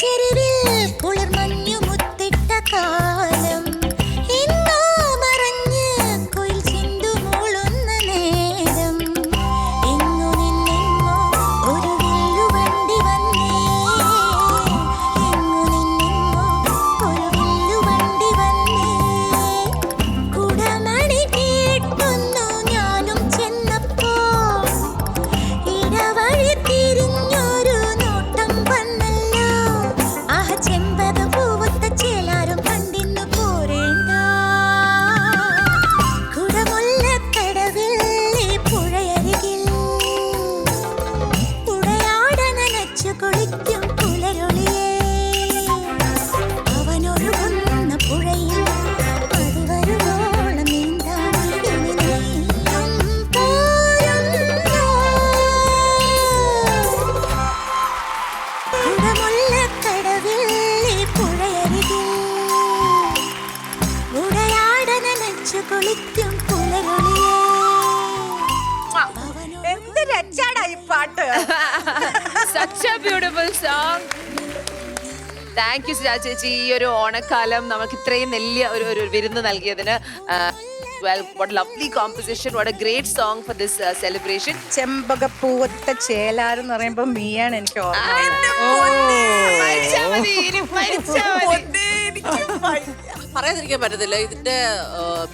ചെരുവിൽ കുളിർമഞ്ഞു മുത്തിട്ട കാലം ഇന്നോ മറഞ്ഞ് കുയിൽ ചിന്തുമൂളുന്ന നേരം എങ്ങു നിന്നെങ്ങോ ഒരു വില്ലുവണ്ടി വന്നേ എങ്ങു നിന്നെങ്ങോ ഒരു വില്ലുവണ്ടി വന്നേ കുടമണി കേട്ടുന്നു ഞാനും ചെന്നപ്പോൾ ഇടവഴി തിരിഞ്ഞൊരു നോട്ടം വന്നല്ലോ ആഹ ചെമ്പക പൂവത്ത ചേലാരും കണ്ടിന്നു പോരേണ്ട കുടമുല്ലക്കടവിൽ ഈ പുഴയരികിൽ ഉടയാട നനച്ചു കുളിക്കും പുലരൊളിയേ അവനൊഴുകുന്ന പുഴയിൽ അതുവരുവോളം നീന്താൻ ഇനി നീയും പോരുന്നോ കുടമുല്ലക്കടവിൽ ഈ പുഴയരികിൽ ഉടയാട നനച്ചു കുളിക്കും പുലരൊളിയേ എന്ത് രച്ചാടാ ഈ പാട്ട്. Such a beautiful song. Thank you Suja ചേച്ചി. ഈ ഒരു ഓണക്കാലം നമുക്ക് ഇത്രയും വലിയ ഒരു വിരുന്ന് നൽകിയതിന്. Well, what lovely composition, what a great song for this celebration. ചെമ്പകപ്പൂവത്ത ചേലാരെന്ന് പറയുമ്പോ മീയാണ് എനിക്ക് ഓർമ്മ മരിച്ചാ മതി, ഇനി മരിച്ചാ മതി. പറയാതിരിക്കാൻ പറ്റത്തില്ല. ഇതിന്റെ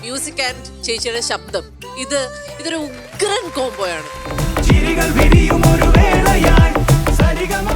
മ്യൂസിക് ആൻഡ് ചേച്ചിയുടെ ശബ്ദം ഇതൊരു ഉഗ്രൻ കോംബോയാണ്. ചിരികൾ വിരിയും ഒരു വേളയായി സരിഗമ